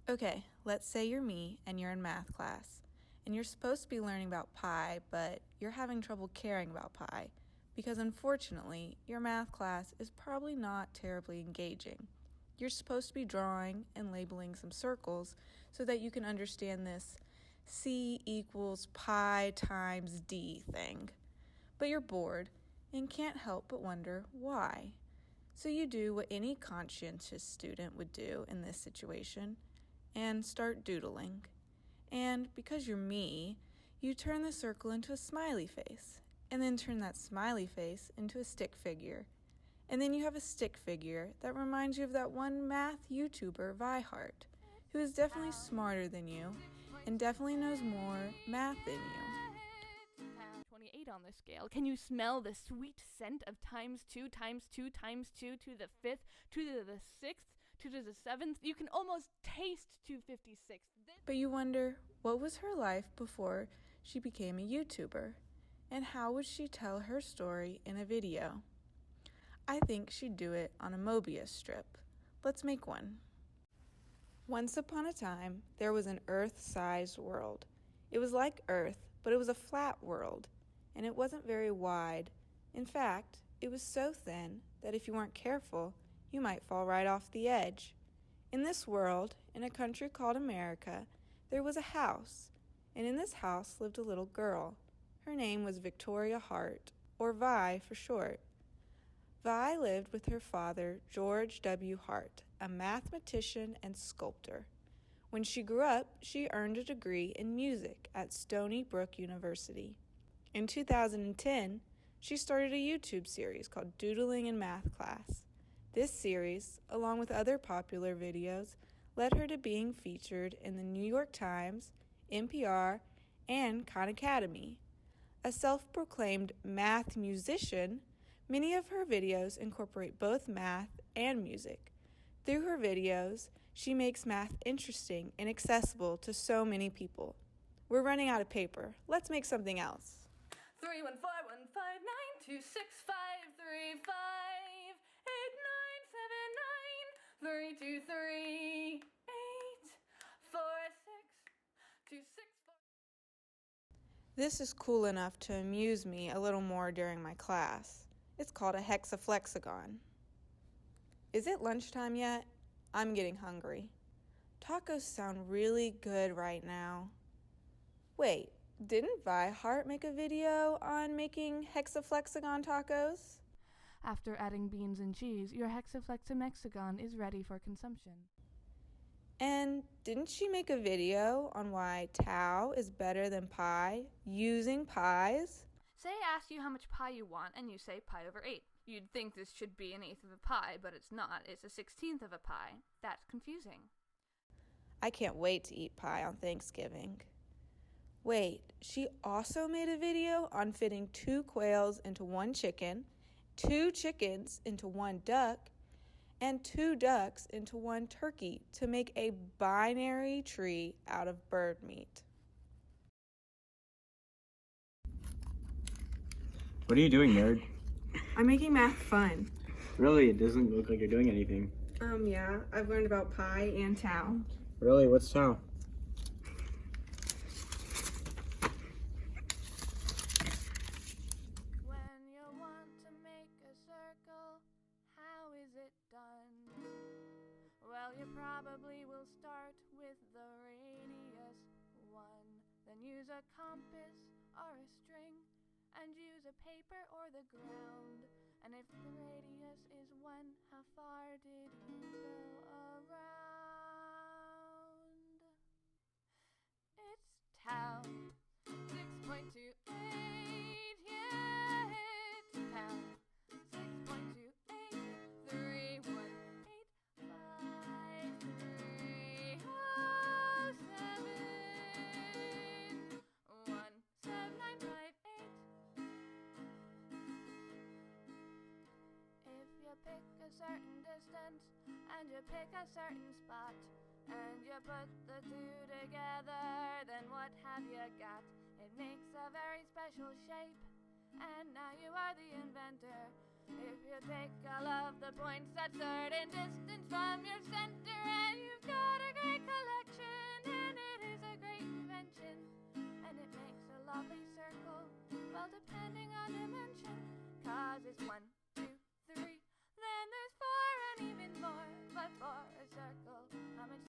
Okay, let's say you're me and you're in math class, and you're supposed to be learning about pi, but you're having trouble caring about pi, because unfortunately, your math class is probably not terribly engaging. You're supposed to be drawing and labeling some circles so that you can understand this C equals pi times D thing. But you're bored and can't help but wonder why. So you do what any conscientious student would do in this situation and start doodling. And because you're me, you turn the circle into a smiley face, and then turn that smiley face into a stick figure. And then you have a stick figure that reminds you of that one math YouTuber, Vihart, who is definitely smarter than you and definitely knows more math than you. 28 on the scale. Can you smell the sweet scent of times 2 times 2 times 2 to the 5th to the 6th to the 7th? You can almost taste 256. But you wonder, what was her life before she became a YouTuber? And how would she tell her story in a video? I think she'd do it on a Mobius strip. Let's make one. Once upon a time, there was an Earth-sized world. It was like Earth, but it was a flat world, and it wasn't very wide. In fact, it was so thin that if you weren't careful, you might fall right off the edge. In this world, in a country called America, there was a house, and in this house lived a little girl. Her name was Victoria Hart, or Vi for short. Vi lived with her father, George W. Hart, a mathematician and sculptor. When she grew up, she earned a degree in music at Stony Brook University. In 2010, she started a YouTube series called Doodling in Math Class. This series, along with other popular videos, led her to being featured in the New York Times, NPR, and Khan Academy. A self-proclaimed math musician, many of her videos incorporate both math and music. Through her videos, she makes math interesting and accessible to so many people. We're running out of paper. Let's make something else. 314-159-265-359-323-846-264. This is cool enough to amuse me a little more during my class. It's called a hexaflexagon. Is it lunchtime yet? I'm getting hungry. Tacos sound really good right now. Wait, didn't Vihart make a video on making hexaflexagon tacos? After adding beans and cheese, your hexaflexamexagon is ready for consumption. And didn't she make a video on why tau is better than pi using pies? Say I ask you how much pi you want, and you say pi over 8. You'd think this should be 1/8 of a pi, but it's not. It's 1/16 of a pi. That's confusing. I can't wait to eat pie on Thanksgiving. Wait, she also made a video on fitting 2 quails into 1 chicken, 2 chickens into 1 duck, and 2 ducks into 1 turkey to make a binary tree out of bird meat. What are you doing, nerd? I'm making math fun. Really, it doesn't look like you're doing anything. Yeah, I've learned about pi and tau. Really, what's tau? When you want to make a circle, how is it done? Well, you probably will start with the radius 1, then use a compass or a string, and use a paper or the ground. And if the radius is 1, how far did you go around? It's tau, 6.28, yeah, it's tau, 6.28, 317, 17958. If you pick a certain distance and you pick a certain spot and you put the 2 together, then what have you got? It makes a very special shape, and now you are the inventor. If you take all of the points at certain distance from your center, and you've got a great collection of a circle? Well, depending on dimension, 'cause it's 1